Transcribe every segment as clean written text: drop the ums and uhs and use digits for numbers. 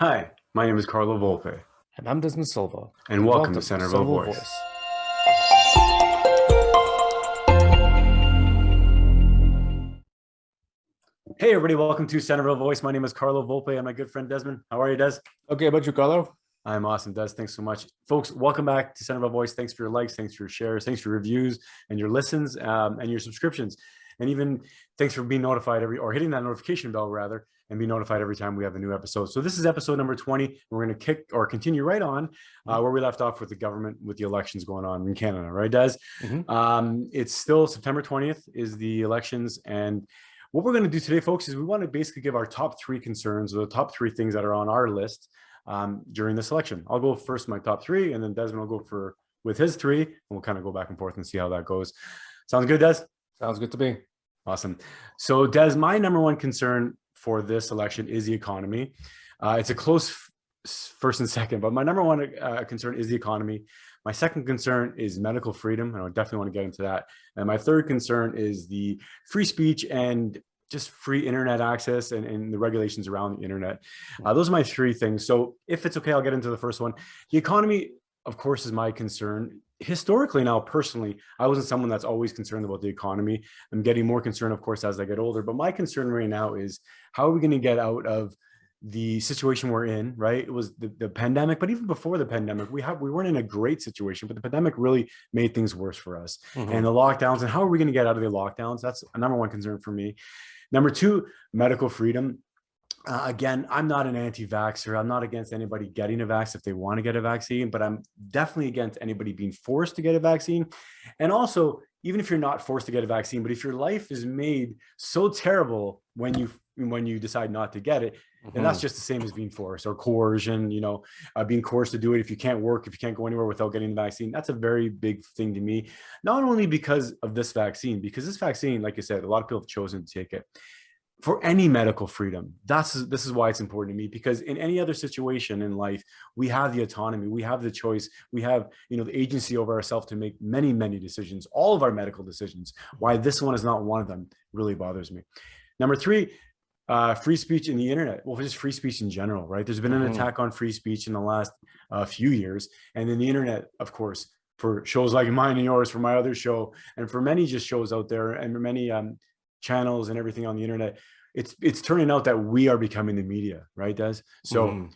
Hi, my name is Carlo Volpe, And I'm Desmond Silva, and and welcome to welcome to Centerville Centerville Voice. Voice. Hey, everybody, welcome to Centerville Voice. My name is Carlo Volpe, and my good friend Desmond. How are you, Des? Okay, about you, Carlo? I'm awesome, Des. Thanks so much. Folks, welcome back to Centerville Voice. Thanks for your likes, thanks for your shares, thanks for your reviews and your listens and your subscriptions. And even thanks for being notified or hitting that notification bell, rather, and be notified every time we have a new episode. So this is episode number 20. We're going to continue right on where we left off with the government, with the elections going on in Canada, right, Des? It's still September 20th is the elections. And what we're going to do today, folks, is we want to basically give our top three concerns, or the top three things that are on our list during this election. I'll go first, my top three, and then Desmond will go with his three, and we'll kind of go back and forth and see how that goes. Sounds good, Des? Sounds good to me. Awesome. So, Des, my number one concern for this election is the economy. It's a close first and second, but my number one concern is the economy. My second concern is medical freedom, and I definitely want to get into that. And my third concern is the free speech and just free internet access and the regulations around the internet. Those are my three things. So if it's okay, I'll get into the first one. The economy, of course, is my concern. Historically now, personally, I wasn't someone that's always concerned about the economy. I'm getting more concerned, of course, as I get older. But my concern right now is how are we going to get out of the situation we're in, right? It was the pandemic, but even before the pandemic, we weren't in a great situation, but the pandemic really made things worse for us. And the lockdowns, and how are we going to get out of the lockdowns? That's a number one concern for me. Number two, medical freedom. Again, I'm not an anti-vaxxer. I'm not against anybody getting a vaccine if they want to get a vaccine, but I'm definitely against anybody being forced to get a vaccine. And also, even if you're not forced to get a vaccine, but if your life is made so terrible when you decide not to get it, and that's just the same as being forced or coercion, being coerced to do it if you can't work, if you can't go anywhere without getting the vaccine. That's a very big thing to me, not only because of this vaccine, because this vaccine, like I said, a lot of people have chosen to take it. For any medical freedom, this is why it's important to me, because in any other situation in life, we have the autonomy, we have the choice, we have the agency over ourselves to make many, many decisions, all of our medical decisions. Why this one is not one of them really bothers me. Number three, free speech in the internet. Well, just free speech in general, right? There's been an attack on free speech in the last few years, and then the internet, of course, for shows like mine and yours, for my other show, and for many just shows out there, and many channels and everything on the internet, it's turning out that we are becoming the media, right, Des? So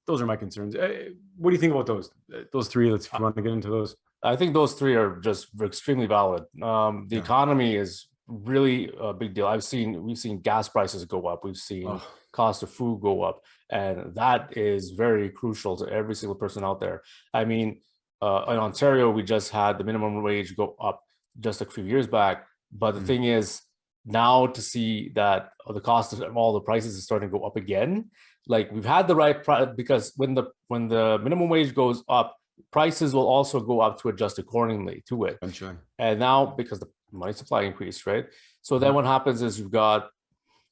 those are my concerns. What do you think about those three? Let's want to get into those. I think those three are just extremely valid. The economy is really a big deal. We've seen gas prices go up. We've seen cost of food go up, and that is very crucial to every single person out there. I mean, in Ontario, we just had the minimum wage go up just a few years back, but the thing is, now to see that the cost of all the prices is starting to go up again, like we've had the right because when the minimum wage goes up, prices will also go up to adjust accordingly to it. Sure. And now because the money supply increased, right? So then what happens is you've got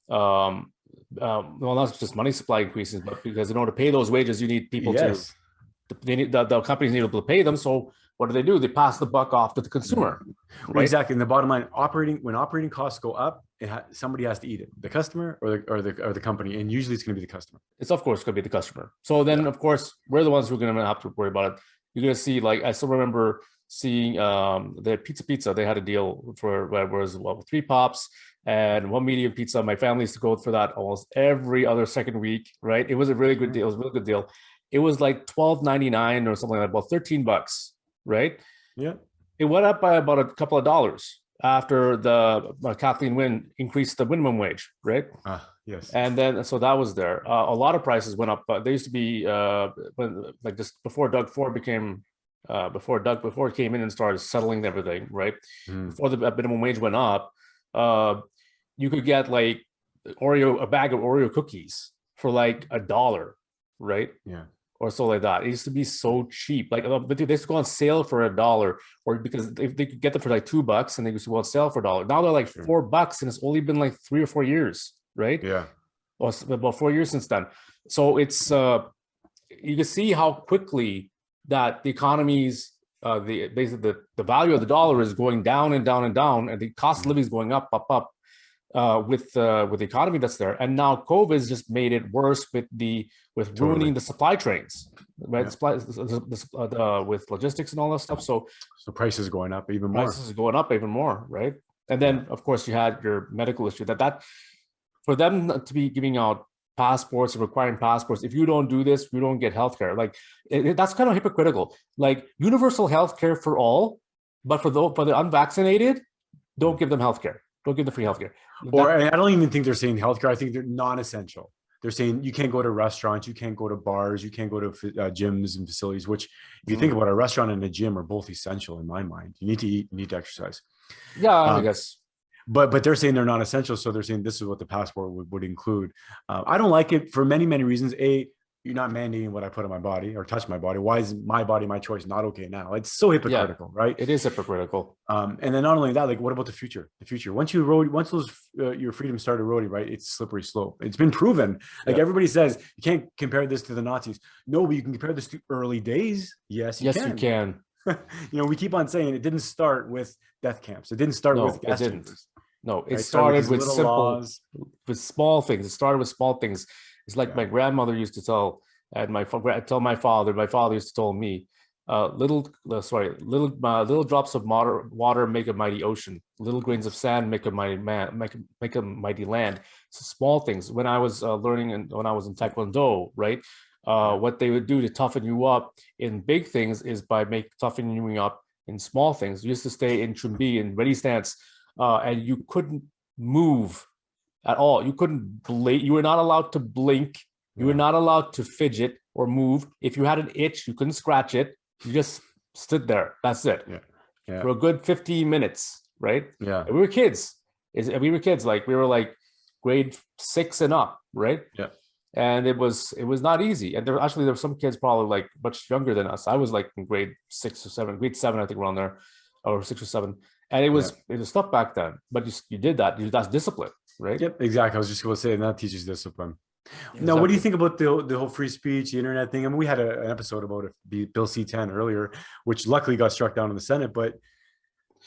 well, not just money supply increases, but because in order to pay those wages, you need people to they need the companies need to pay them. So what do? They pass the buck off to the consumer. Right? Exactly. And the bottom line, when operating costs go up, somebody has to eat it, the customer or the company, and usually it's going to be the customer. It's of course going to be the customer. So then, of course, we're the ones who are going to have to worry about it. You're going to see, like I still remember seeing the pizza. They had a deal for where it was 3 pops and 1 medium pizza. My family used to go for that almost every other second week. Right? It was a really good deal. It was a really good deal. It was like $12.99 or something like that, about $13. Right? Yeah. It went up by about a couple of dollars after the Kathleen Wynne increased the minimum wage, right? Yes. And then so that was there. A lot of prices went up, but they used to be like just before Doug Ford became before he came in and started settling everything, right? Before the minimum wage went up, you could get like a bag of Oreo cookies for like $1, right? Yeah. Or so like that. It used to be so cheap. Like, but they used to go on sale for $1, or because they could get them for like $2, and they used to go on sale for $1. Now they're like $4, and it's only been like 3 or 4 years, right? Yeah. Or about 4 years since then. So it's you can see how quickly that the economy's basically the value of the dollar is going down and down and down, and the cost of living is going up. with the economy that's there, and now COVID has just made it worse with ruining the supply trains, right? Yeah. Supply, with logistics and all that stuff. So prices going up even more. Prices going up even more, right? And then of course you had your medical issue that for them to be giving out passports and requiring passports, if you don't do this, you don't get healthcare. Like that's kind of hypocritical. Like universal healthcare for all, but for the unvaccinated, don't give them healthcare. Don't give them free healthcare. Or I don't even think they're saying healthcare. I think they're non-essential. They're saying you can't go to restaurants, you can't go to bars, you can't go to gyms and facilities, which if you think about a restaurant and a gym are both essential in my mind. You need to eat, you need to exercise. Yeah, I guess. But they're saying they're non-essential. So they're saying this is what the passport would include. I don't like it for many, many reasons. You're not mandating what I put on my body or touch my body. Why is my body, my choice, not okay now? It's so hypocritical, right? It is hypocritical. And then not only that, like what about the future? The future, once those your freedoms start eroding, right? It's a slippery slope. It's been proven. Like everybody says, you can't compare this to the Nazis. No, but you can compare this to early days. Yes, you can. We keep on saying it didn't start with death camps. It didn't start with gas chambers. No, it started with simple, with small things. It started with small things. It's like my grandmother used to tell, and my father used to tell me, little drops of water make a mighty ocean. Little grains of sand make a mighty land. So small things. When I was learning and when I was in Taekwondo, right? What they would do to toughen you up in big things is by toughening you up in small things. You used to stay in chumbi, in ready stance, and you couldn't move at all. You couldn't blink. You were not allowed to blink. You were not allowed to fidget or move. If you had an itch, you couldn't scratch it. You just stood there. That's it. For a good 15 minutes, right? Yeah. And we were kids. Like we were like grade 6 and up, right? Yeah. And it was not easy. And there were some kids probably like much younger than us. I was like in grade 6 or 7, grade 7, I think around there, or 6 or 7. And it was tough back then. But you did that. That's discipline, right? Yep, exactly. I was just going to say, and that teaches discipline. Yeah, now, what do you think about the whole free speech, the internet thing? I mean, we had an episode about it, Bill C-10 earlier, which luckily got struck down in the Senate. But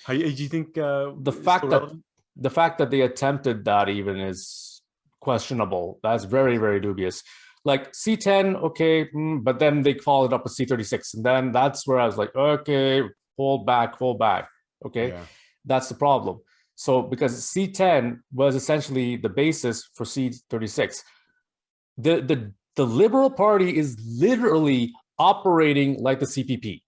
do you think the fact that they attempted that even is questionable? That's very, very dubious. Like C-10, okay, but then they call it up a C-36, and then that's where I was like, okay, hold back, okay, that's the problem. So because C-10 was essentially the basis for C-36, the Liberal Party is literally operating like the CPP,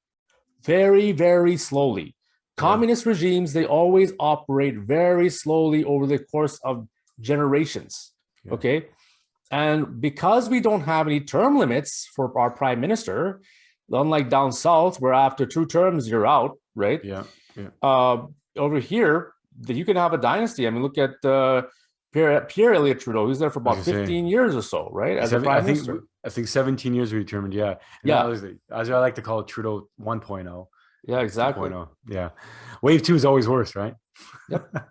very, very slowly. Communist regimes, they always operate very slowly over the course of generations, okay? And because we don't have any term limits for our prime minister, unlike down south, where after 2 terms, you're out, right? Over here, you can have a dynasty. I mean, look at Pierre Elliott Trudeau. He's there for about 15 years or so, right? As a prime minister. I think 17 years we determined, as I like to call it, Trudeau 1.0. Yeah, exactly. 2.0. Yeah. Wave 2 is always worse, right?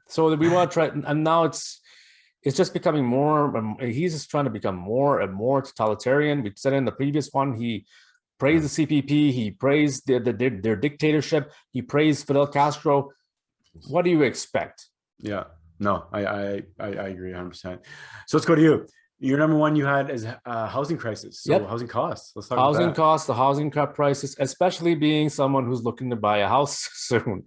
So we want to try, and now it's just becoming more, he's just trying to become more and more totalitarian. We said in the previous one, he praised the CPP, he praised their dictatorship, he praised Fidel Castro. What do you expect? Yeah, no, I agree 100%. So let's go to you. Your number one you had is housing crisis. So housing costs. Let's talk about housing costs, the housing prices, especially being someone who's looking to buy a house soon.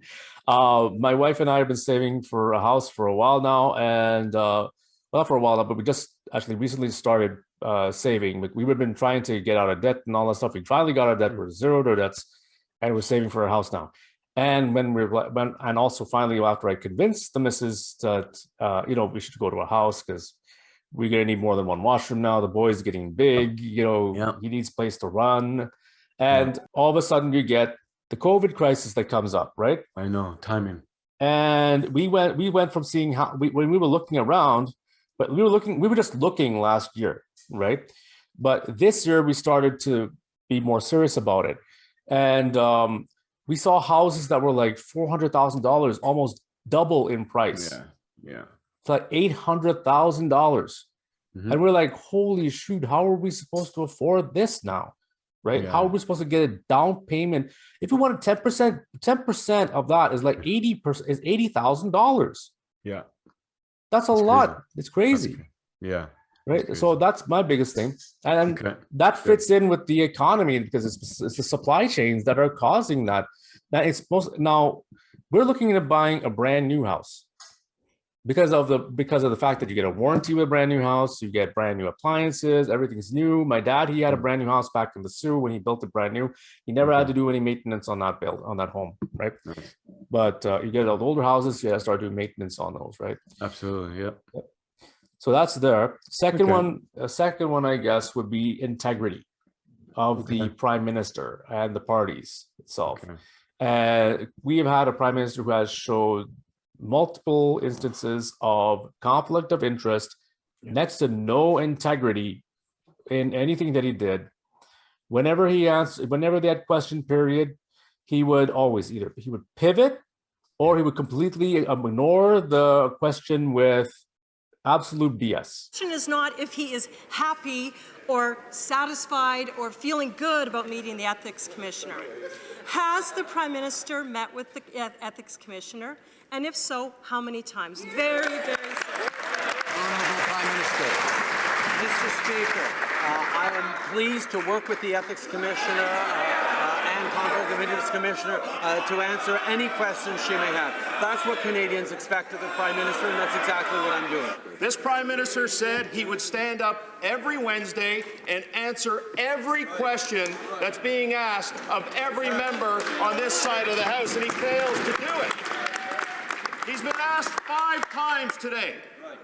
My wife and I have been saving for a house for a while now, and not for a while now, but we just actually recently started saving. We've been trying to get out of debt and all that stuff. We finally got out of debt. We're zero to debts, and we're saving for a house now. And and also finally after I convinced the missus that we should go to a house because we're gonna need more than one washroom now. The boy's getting big, he needs a place to run, and all of a sudden you get the COVID crisis that comes up, right? I know, timing. And we went from seeing when we were looking around, but we were just looking last year, right? But this year we started to be more serious about it, and we saw houses that were like $400,000, almost double in price. Yeah. It's like $800,000. And we're like, holy shoot, how are we supposed to afford this now? Right? How are we supposed to get a down payment? If we wanted 10% of that is like $80,000. Yeah. That's a lot. It's crazy. Yeah. Right. So that's my biggest thing. And Okay. that fits in with the economy because it's the supply chains that are causing that. Now we're looking at buying a brand new house because of the fact that you get a warranty with a brand new house, you get brand new appliances, everything's new. My dad, he had a brand new house back in the Sioux when he built it brand new. He never had to do any maintenance on that home, right? Nice. But you get all the older houses, you gotta start doing maintenance on those, right? Absolutely. Yeah. So that's there. Second one, I guess, would be integrity of the prime minister and the parties itself. We have had a prime minister who has showed multiple instances of conflict of interest, next to no integrity in anything that he did. Whenever they had question period, he would always he would pivot or he would completely ignore the question with absolute BS. The question is not if he is happy or satisfied or feeling good about meeting the ethics commissioner. Has the Prime Minister met with the ethics commissioner? And if so, how many times? Very, very simple. Honourable Prime Minister. Mr. Speaker, I am pleased to work with the ethics commissioner and conflict of interest commissioner to answer any questions she may have. That's what Canadians expect of the Prime Minister, and that's exactly what I'm doing. This Prime Minister said he would stand up every Wednesday and answer every question that's being asked of every member on this side of the House, and he fails to do it. He's been asked 5 times today,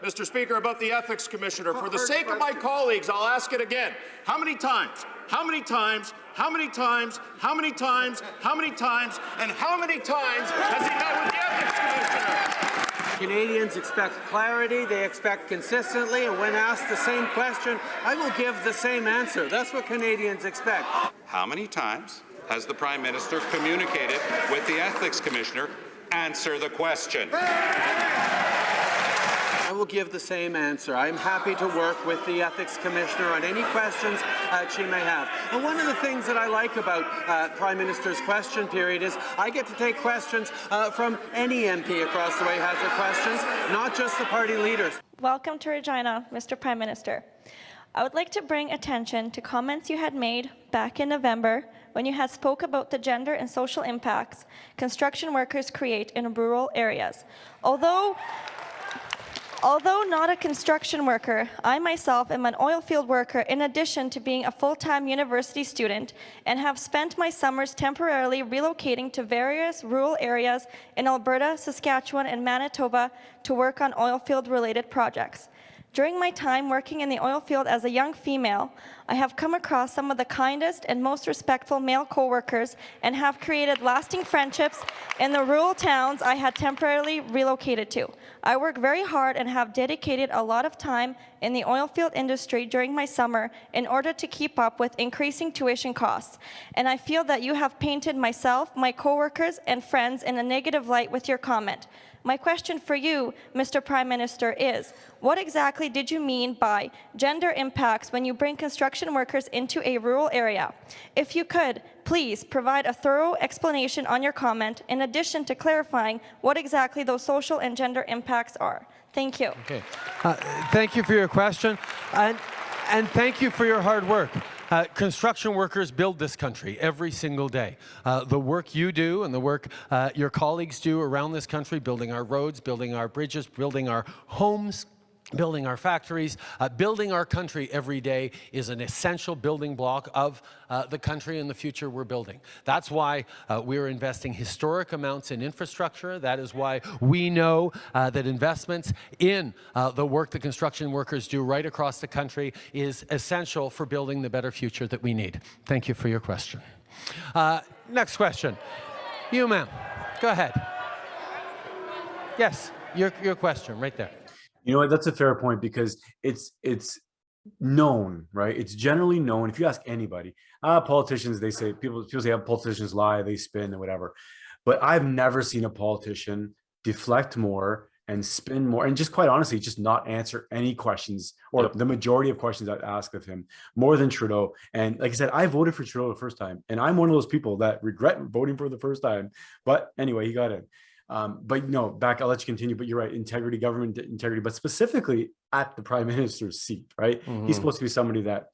Mr. Speaker, about the Ethics Commissioner. For the sake of my colleagues, I'll ask it again. How many times? How many times? How many times? How many times? How many times? And how many times has he met with the Ethics Commissioner? Canadians expect clarity, they expect consistently, and when asked the same question, I will give the same answer. That's what Canadians expect. How many times has the Prime Minister communicated with the Ethics Commissioner? Answer the question. I will give the same answer. I'm happy to work with the Ethics Commissioner on any questions she may have. And one of the things that I like about Prime Minister's question period is I get to take questions from any MP across the way who has their questions, not just the party leaders. Welcome to Regina, Mr. Prime Minister. I would like to bring attention to comments you had made back in November when you had spoke about the gender and social impacts construction workers create in rural areas. Although not a construction worker, I myself am an oil field worker in addition to being a full-time university student and have spent my summers temporarily relocating to various rural areas in Alberta, Saskatchewan, and Manitoba to work on oil field related projects. During my time working in the oil field as a young female, I have come across some of the kindest and most respectful male co-workers and have created lasting friendships in the rural towns I had temporarily relocated to. I work very hard and have dedicated a lot of time in the oil field industry during my summer in order to keep up with increasing tuition costs. And I feel that you have painted myself, my co-workers, and friends in a negative light with your comment. My question for you, Mr. Prime Minister, is what exactly did you mean by gender impacts when you bring construction workers into a rural area? If you could, please provide a thorough explanation on your comment in addition to clarifying what exactly those social and gender impacts are. Thank you. Okay. Thank you for your question, and thank you for your hard work. Construction workers build this country every single day. The work you do and the work your colleagues do around this country, building our roads, building our bridges, building our homes, building our factories, building our country every day is an essential building block of the country and the future we're building. That's why we're investing historic amounts in infrastructure. That is why we know that investments in the work that construction workers do right across the country is essential for building the better future that we need. Thank you for your question. Next question. You, ma'am. Go ahead. Yes, your question right there. You know what? That's a fair point because it's known, right? It's generally known. If you ask anybody, politicians, they say people say politicians lie, they spin, and whatever. But I've never seen a politician deflect more and spin more, and just quite honestly, just not answer any questions or the majority of questions I've asked of him more than Trudeau. And like I said, I voted for Trudeau the first time, and I'm one of those people that regret voting for the first time. But anyway, he got in. But no, I'll let you continue, but you're right. Integrity, government integrity, but specifically at the prime minister's seat, right? He's supposed to be somebody that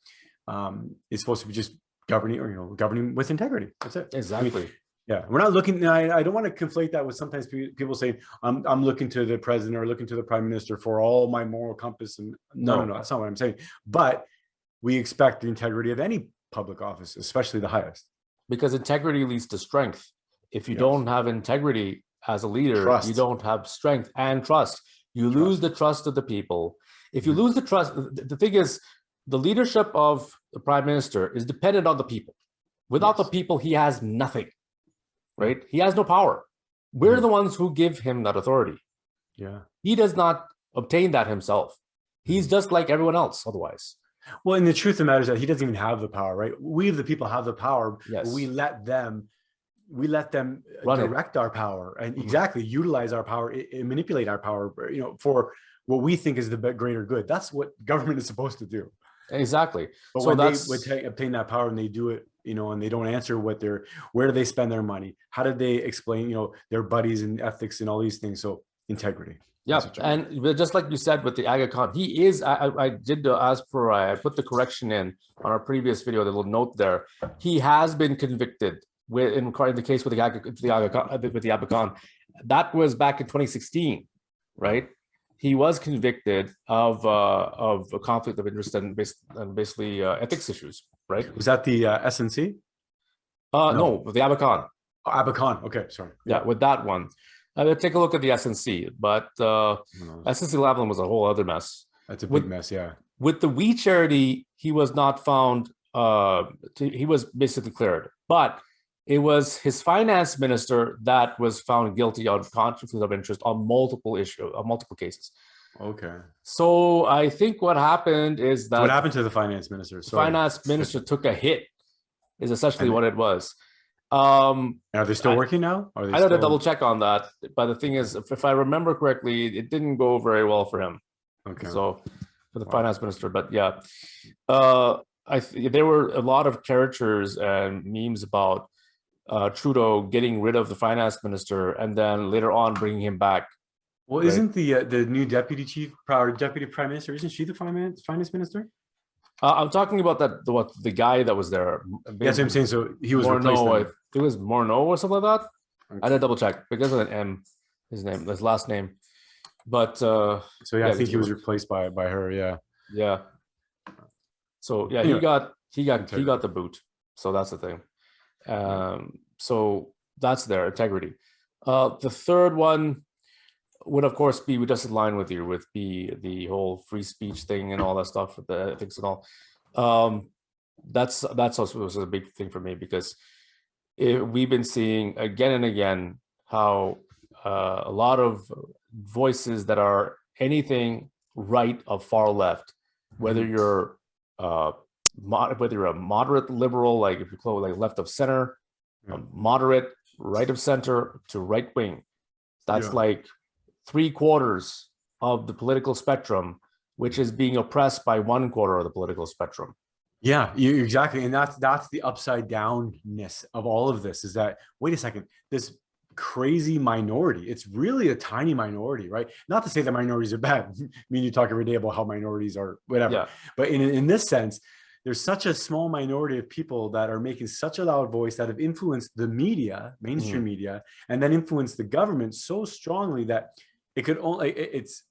is supposed to be just governing, or, governing with integrity. That's it. Exactly. I mean, yeah, we're not looking. I don't want to conflate that with sometimes people saying I'm looking to the president or looking to the prime minister for all my moral compass. And no, that's not what I'm saying. But we expect the integrity of any public office, especially the highest. Because integrity leads to strength. If you don't have integrity as a leader, you don't have strength and trust. You lose the trust of the people. If you lose the trust, the thing is, the leadership of the prime minister is dependent on the people. Without the people, he has nothing. Right? He has no power. We're the ones who give him that authority. Yeah. He does not obtain that himself. He's just like everyone else otherwise. Well, and the truth of the matter is that he doesn't even have the power, right? We, the people, have the power. Yes. But we let them direct our power and exactly utilize our power and manipulate our power, for what we think is the greater good. That's what government is supposed to do. Exactly. But so when they obtain that power and they do it, and they don't answer where do they spend their money? How did they explain, their buddies and ethics and all these things? So integrity. Yeah, and just like you said with the Aga Khan, he is. I did as per I put the correction in on our previous video. The little note there. He has been convicted in the case with the Aga Khan. That was back in 2016, right? He was convicted of a conflict of interest and basically ethics issues, right? Was that the SNC? No, the Aga Khan. Oh, Aga Khan. Okay, sorry. Yeah, with that one. Take a look at the SNC, but SNC Lavalin was a whole other mess. That's a big mess, yeah. With the We Charity, he was not found. He was basically cleared, but it was his finance minister that was found guilty of conflict of interest on multiple cases. Okay. So I think what happened is that what happened to the finance minister? The finance minister took a hit. Is essentially what it was. Are they still working now? I had to double check on that, but the thing is, if I remember correctly, it didn't go very well for him. Okay. So for the finance minister, but yeah, there were a lot of caricatures and memes about Trudeau getting rid of the finance minister and then later on bringing him back. Well, right? Isn't the new deputy prime minister? Isn't she the finance minister? I'm talking about the guy that was there. That's what I'm saying. So he was replaced. It was Morneau or something like that. Okay. I did double check because of an M, his last name. But so yeah, I think he was replaced by her. Yeah. Yeah. So yeah, he got the boot. So that's the thing. So that's their integrity. The third one would of course be just in line with you with the whole free speech thing and all that stuff with the ethics and all. That's also was a big thing for me because we've been seeing again and again how a lot of voices that are anything right of far left, whether you're a moderate liberal, like if you call like left of center, moderate right of center to right wing, that's like 3/4 of the political spectrum, which is being oppressed by 1/4 of the political spectrum. Yeah, exactly. And that's the upside downness of all of this is that, wait a second, this crazy minority, it's really a tiny minority, right? Not to say that minorities are bad. I mean, you talk every day about how minorities are whatever. Yeah. But in this sense, there's such a small minority of people that are making such a loud voice that have influenced the media, mainstream media, and then influenced the government so strongly that it could only, it's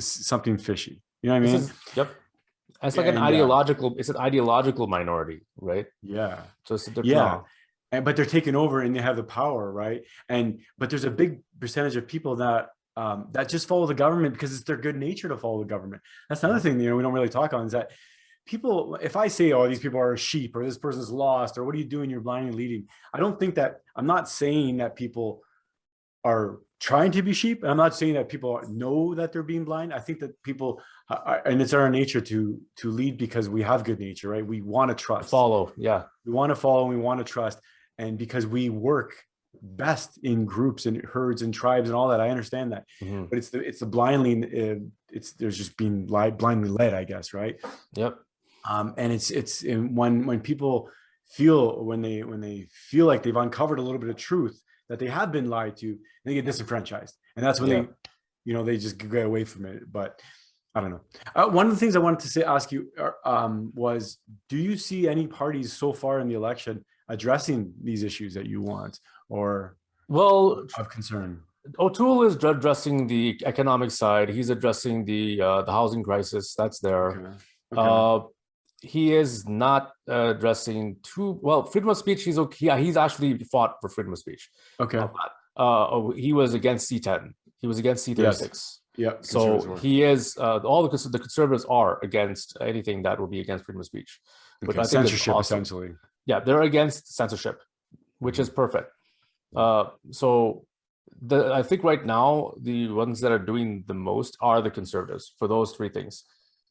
something fishy. You know what I mean? Yep. It's like an ideological minority, right? Yeah. So it's a different. Yeah. But they're taking over and they have the power, right? But there's a big percentage of people that just follow the government because it's their good nature to follow the government. That's another thing, we don't really talk on is that people, if I say, oh, these people are sheep or this person's lost or what are you doing? You're blindly leading. I'm not saying that people are trying to be sheep. And I'm not saying that people know that they're being blind. I think that people and it's our nature to lead because we have good nature, right? We want to trust. Follow. Yeah. We want to follow and we want to trust. And because we work best in groups and herds and tribes and all that, I understand that. But it's the blindly, there's just being blindly led, I guess, right? Yep. And it's when people feel, when they feel like they've uncovered a little bit of truth, that they have been lied to, and they get disenfranchised. And that's when they, you know, they just get away from it. But I don't know. One of the things I wanted to ask you was, do you see any parties so far in the election addressing these issues that you want or of concern? O'Toole is addressing the economic side. He's addressing the housing crisis that's there. Okay. He is not addressing freedom of speech. He's okay. Yeah, he's actually fought for freedom of speech. Okay. He was against C10. He was against C36. Yes. Yeah. So he is. All the conservatives are against anything that will be against freedom of speech. Okay. I think censorship, awesome. Essentially. Yeah, they're against censorship, which is perfect. I think right now the ones that are doing the most are the conservatives for those three things.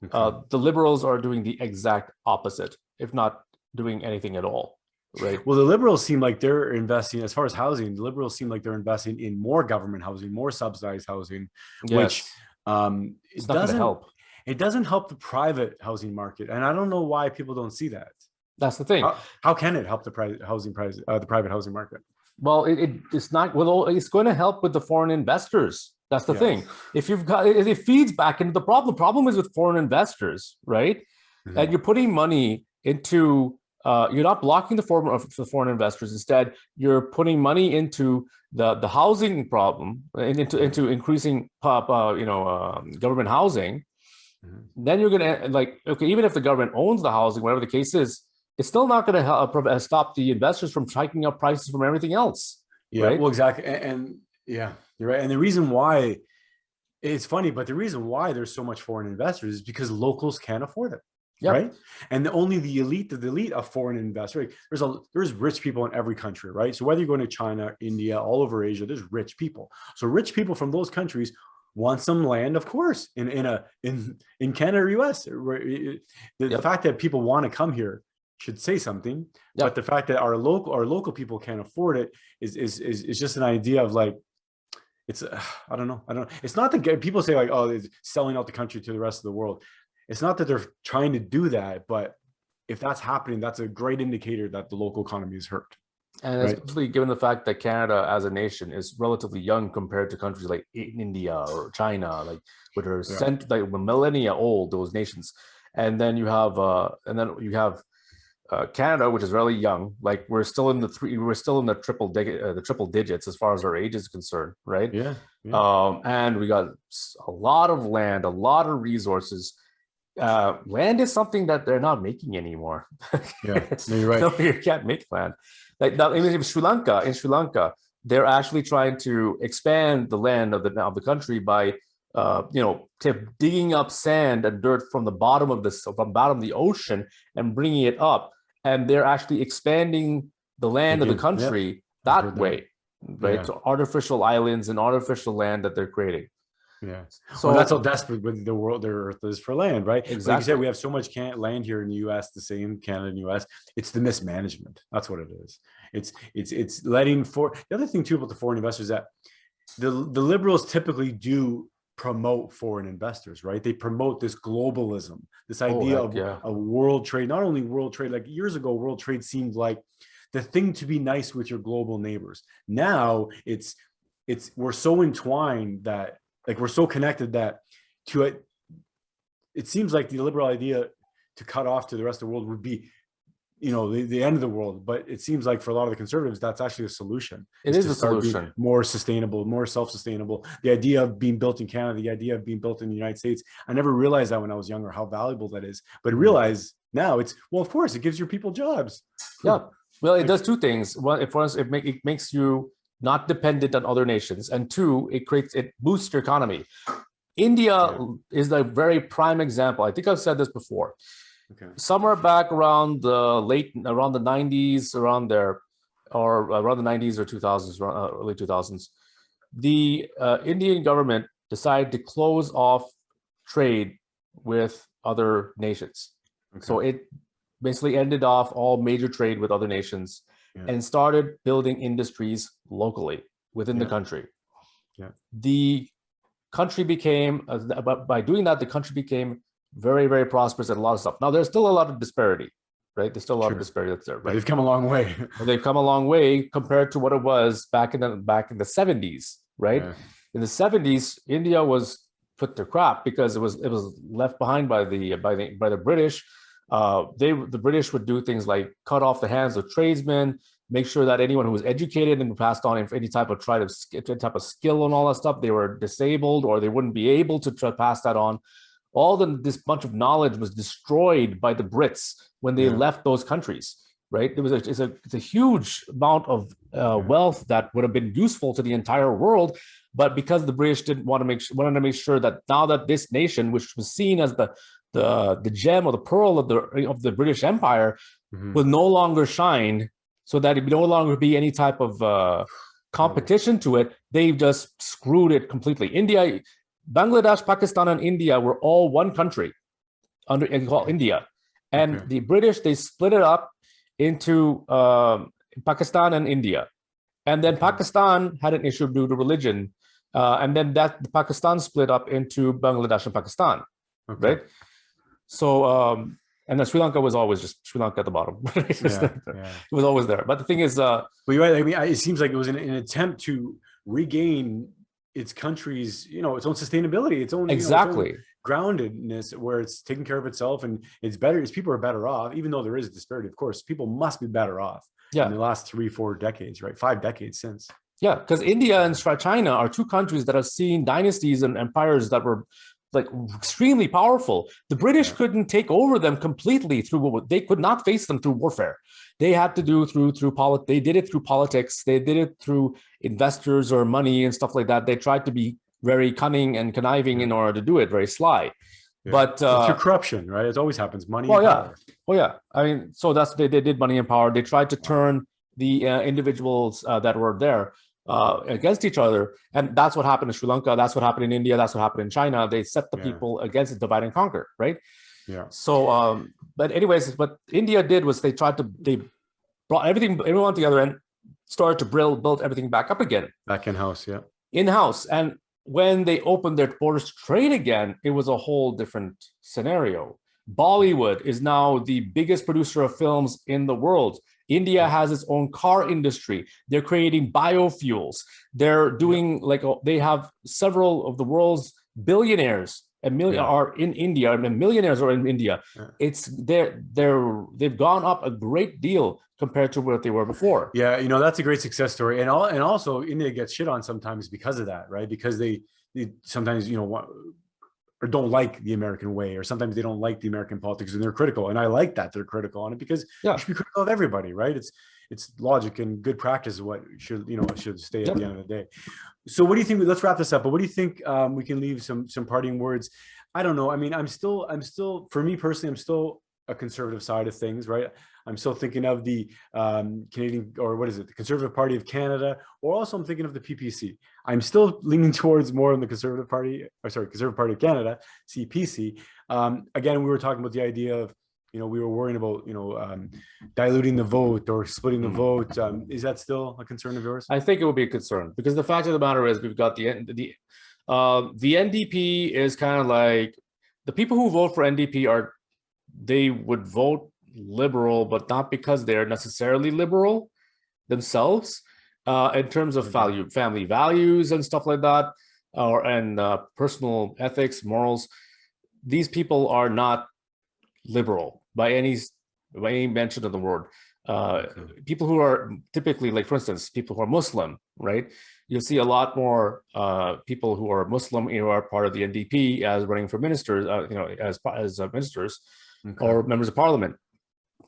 Okay. The liberals are doing the exact opposite, if not doing anything at all. Right. Well, the liberals seem like they're investing, as far as housing, the liberals seem like they're investing in more government housing, more subsidized housing, which it's not going to help. It doesn't help the private housing market, and I don't know why people don't see that. That's the thing. How can it help the private housing market? Well, it's not. Well, it's going to help with the foreign investors. That's the thing. If you've got it feeds back into the problem. The problem is with foreign investors, right? Mm-hmm. And you're putting money into. You're not blocking the foreign investors. Instead, you're putting money into the housing problem, into increasing government housing. Mm-hmm. Then you're gonna even if the government owns the housing, whatever the case is, it's still not going to stop the investors from hiking up prices from everything else. Yeah, right? Well, exactly. And yeah, you're right. And the reason why, it's funny, but the reason why there's so much foreign investors is because locals can't afford it. Yep. Right. And only the elite of foreign investors. Right? There's rich people in every country, right? So whether you're going to China, India, all over Asia, there's rich people. So rich people from those countries want some land, of course, in Canada or US. The fact that people want to come here should say something, but the fact that our local people can't afford it is just an idea of like, it's I don't know. It's not that people say like, oh, it's selling out the country to the rest of the world. It's not that they're trying to do that, but if that's happening, that's a great indicator that the local economy is hurt. And especially given the fact that Canada as a nation is relatively young compared to countries like India or China, like which are like millennia old, those nations. And then you have Canada, which is really young. Like we're still in the triple digits as far as our age is concerned, right? Yeah. And we got a lot of land, a lot of resources. Land is something that they're not making anymore. Yeah, no, you're right. No, you can't make land. Like now, in Sri Lanka, they're actually trying to expand the land of the country by digging up sand and dirt from the bottom of the ocean and bringing it up. And they're actually expanding the land of the country that way, right? Yeah. So artificial islands and artificial land that they're creating. Yeah. So that's how desperate the earth is for land, right? Exactly. Like you said, we have so much land here in the U.S., the same Canada and U.S. It's the mismanagement. That's what it is. It's letting the other thing too about the foreign investors that the liberals typically do promote foreign investors, right? They promote this globalism, this idea of a world trade. Not only world trade, like years ago, world trade seemed like the thing to be nice with your global neighbors. Now we're so entwined that. Like we're so connected that it seems like the liberal idea to cut off to the rest of the world would be, the end of the world. But it seems like for a lot of the conservatives, that's actually a solution. It is a solution. More sustainable, more self-sustainable. The idea of being built in Canada, the idea of being built in the United States. I never realized that when I was younger, how valuable that is. But realize now of course, it gives your people jobs. Yeah. Well, it does two things. One, it makes you not dependent on other nations, and two, it boosts your economy. India is a very prime example. I think I've said this before. Okay. Somewhere back around the 90s, around there, or around the 90s or 2000s, early 2000s, the Indian government decided to close off trade with other nations. Okay. So it basically ended off all major trade with other nations. And started building industries locally within the country. Yeah. The country became, by doing that, the country became very, very prosperous at a lot of stuff. Now, there's still a lot of disparity, right? There's still a lot of Sure. disparity that's there, But right? they've come a long way. But they've come a long way compared to what it was back in the 70s, right? Yeah. In the 70s, India was put to crap because it was left behind by the British. The British would do things like cut off the hands of tradesmen, make sure that anyone who was educated and passed on any type of skill and all that stuff, they were disabled or they wouldn't be able to pass that on. This bunch of knowledge was destroyed by the Brits when they left those countries, right? It's a huge amount of wealth that would have been useful to the entire world, but because the British wanted to make sure that now that this nation, which was seen as the gem or the pearl of the British Empire, will no longer shine, so that it would no longer be any type of competition to it, they just screwed it completely. Bangladesh, Pakistan, and India were all one country called India. And the British, they split it up into Pakistan and India. And then Pakistan had an issue due to religion. And then Pakistan split up into Bangladesh and Pakistan, right? So, and then Sri Lanka was always just Sri Lanka at the bottom. It was always there. But the thing is... But you're right, I mean, it seems like it was an attempt to regain its country's, its own sustainability, its own its own groundedness, where it's taking care of itself and it's better. People are better off, even though there is a disparity. Of course, people must be better off in the last 3-4 decades, right? 5 decades since. Yeah, because India and China are two countries that have seen dynasties and empires that were like extremely powerful. The British couldn't take over them completely they could not face them through warfare. They had to do they did it through politics. They did it through investors or money and stuff like that. They tried to be very cunning and conniving in order to do it, very sly. But through corruption, right? It always happens. Money. And power. I mean, so they did money and power. They tried to turn the individuals that were there against each other, and that's what happened in Sri Lanka. That's what happened in India. That's what happened in China. They set the people against it, divide and conquer, right? Yeah. So, but anyways, what India did was they brought everyone together and started to build everything back up again. Back in-house, yeah. In-house. And when they opened their borders to trade again, it was a whole different scenario. Bollywood is now the biggest producer of films in the world. India has its own car industry. They're creating biofuels. They're doing they have several of the world's billionaires are in India, and millionaires are in India. It's they've gone up a great deal compared to what they were before. Yeah, that's a great success story, and also India gets shit on sometimes because of that, right? Because they sometimes or don't like the American way, or sometimes they don't like the American politics, and they're critical. And I like that they're critical on it, because you should be critical of everybody, right? It's logic and good practice is what should stay at the end of the day. So what do you think? Let's wrap this up. But what do you think? We can leave some parting words. I don't know. I mean, I'm still for me personally, I'm still a conservative side of things, right? I'm still thinking of the Canadian, or what is it, the Conservative Party of Canada, or also I'm thinking of the PPC. I'm still leaning towards more on the Conservative Party of Canada, CPC. Again, we were talking about the idea of, we were worrying about, diluting the vote or splitting the vote. Is that still a concern of yours? I think it would be a concern, because the fact of the matter is we've got the NDP is kind of like, the people who vote for NDP they would vote liberal, but not because they're necessarily liberal themselves, in terms of family values and stuff like that, and personal ethics, morals. These people are not liberal by any mention of the word. People who are typically, like, for instance, people who are Muslim, right? You'll see a lot more people who are Muslim who are part of the NDP as running for ministers, as ministers or members of parliament.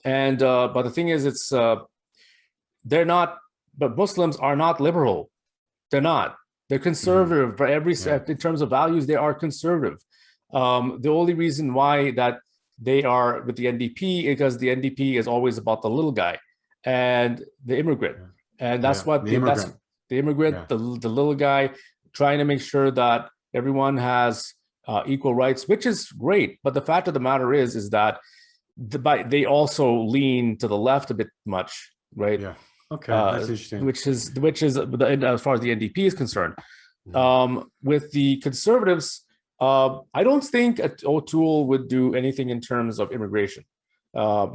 And but the thing is, they're not. But Muslims are not liberal. They're not. They're conservative for every in terms of values. They are conservative. The only reason why that they are with the NDP is because the NDP is always about the little guy and the immigrant, and that's what the immigrant, the little guy, trying to make sure that everyone has equal rights, which is great. But the fact of the matter is that they also lean to the left a bit much, right? Yeah. Okay, that's interesting. Which is as far as the NDP is concerned. With the Conservatives, I don't think O'Toole would do anything in terms of immigration.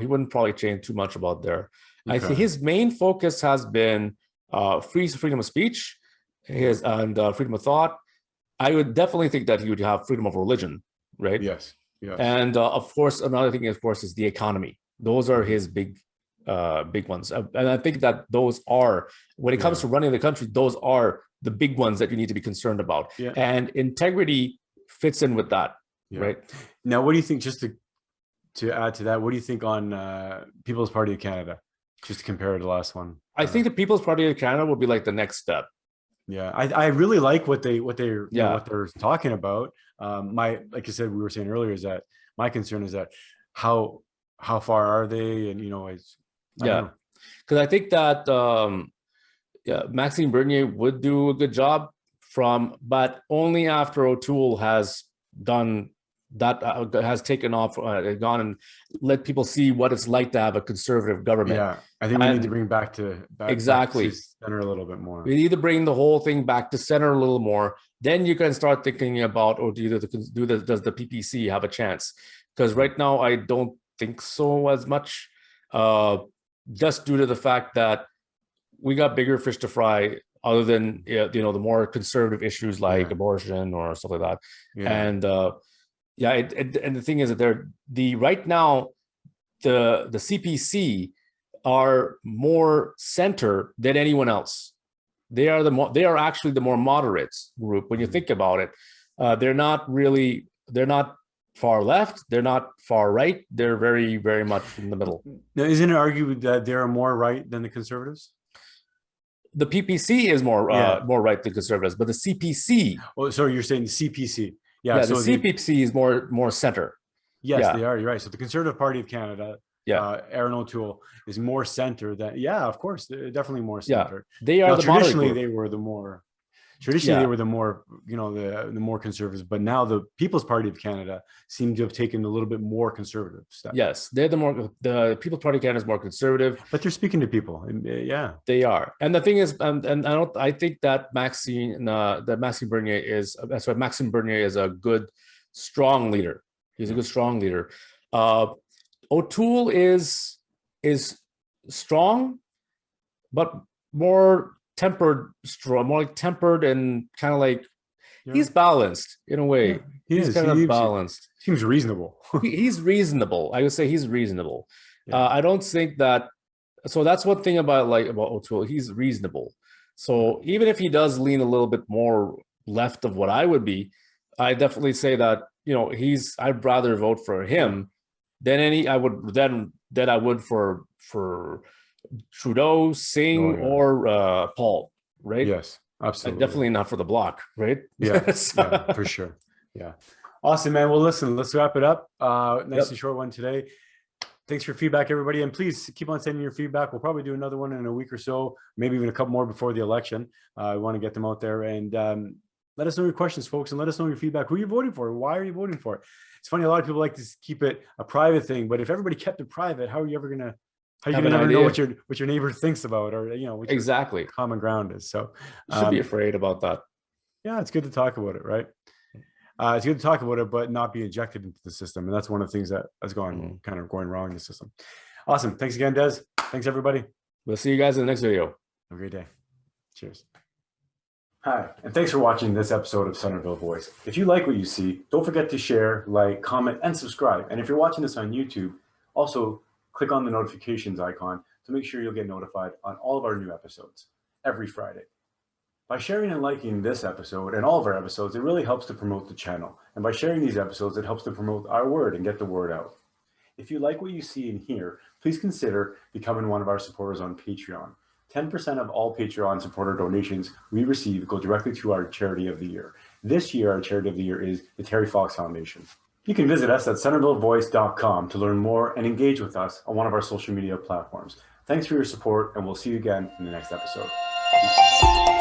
He wouldn't probably change too much about there. I think Okay. his main focus has been freedom of speech, and freedom of thought. I would definitely think that he would have freedom of religion, right? Yes. Yes. And of course, another thing, of course, is the economy. Those are his big ones. And I think that those are, when it comes to running the country, those are the big ones that you need to be concerned about. Yeah. And integrity fits in with that, right? Now, what do you think, just to add to that, what do you think on People's Party of Canada? Just to compare to the last one. I think the People's Party of Canada would be like the next step. Yeah, I really like what they're what they're talking about. Like I said, we were saying earlier, is that my concern is that how far are they, and it's because I think that Maxime Bernier would do a good job but only after O'Toole has done that, has taken off, gone and let people see what it's like to have a conservative government. Yeah, I think we need to bring back to center a little bit more. We need to bring the whole thing back to center a little more. Then you can start thinking about, does the PPC have a chance? Because right now I don't think so as much, just due to the fact that we got bigger fish to fry, other than the more conservative issues like abortion or stuff like that. And and the thing is that right now the CPC are more center than anyone else. They are actually the more moderate group when you think about it. They're not far left, they're not far right, they're very, very much in the middle. Now, isn't it argued that they're more right than the Conservatives? The PPC is more right than Conservatives, but the CPC. Oh, sorry, you're saying the CPC. Yeah, so the CPC is more center. Yes, they are. You're right. So the Conservative Party of Canada, Aaron O'Toole, is more center than. Yeah, of course, they're definitely more center. They are traditionally they were the more. Traditionally, they were the more, the more conservatives, but now the People's Party of Canada seem to have taken a little bit more conservative step. Yes, the People's Party of Canada is more conservative, but they're speaking to people. Yeah, they are. And the thing is, I think that Maxime Bernier is a good, strong leader. He's a good, strong leader. O'Toole is strong, but more tempered, and kind of like he's balanced in a way. He's kind of balanced. Seems reasonable. He's reasonable. I would say he's reasonable. I don't think that. So that's one thing about O'Toole. He's reasonable. So even if he does lean a little bit more left of what I would be, I definitely say that I'd rather vote for him than I would for Trudeau, Singh, or Paul, right? Yes, absolutely. Definitely not for the Bloc, right? Yeah, for sure. Yeah. Awesome, man. Well, listen, let's wrap it up. Nice and short one today. Thanks for your feedback, everybody. And please keep on sending your feedback. We'll probably do another one in a week or so, maybe even a couple more before the election. I want to get them out there, and let us know your questions, folks, and let us know your feedback. Who are you voting for? Why are you voting for it? It's funny, a lot of people like to keep it a private thing, but if everybody kept it private, how are you ever going to know what your neighbor thinks about, or what exactly common ground is? So you should be afraid about that. Yeah, it's good to talk about it, right? It's good to talk about it, but not be injected into the system, and that's one of the things that's going wrong in the system. Awesome. Thanks again, Des. Thanks, everybody. We'll see you guys in the next video. Have a great day. Cheers. Hi, and thanks for watching this episode of Centerville Voice. If you like what you see, don't forget to share, like, comment, and subscribe. And if you're watching this on YouTube, also click on the notifications icon to make sure you'll get notified on all of our new episodes every Friday. By sharing and liking this episode and all of our episodes, it really helps to promote the channel. And by sharing these episodes, it helps to promote our word and get the word out. If you like what you see and hear, please consider becoming one of our supporters on Patreon. 10% of all Patreon supporter donations we receive go directly to our charity of the year. This year, our charity of the year is the Terry Fox Foundation. You can visit us at centervillevoice.com to learn more and engage with us on one of our social media platforms. Thanks for your support, and we'll see you again in the next episode. Peace.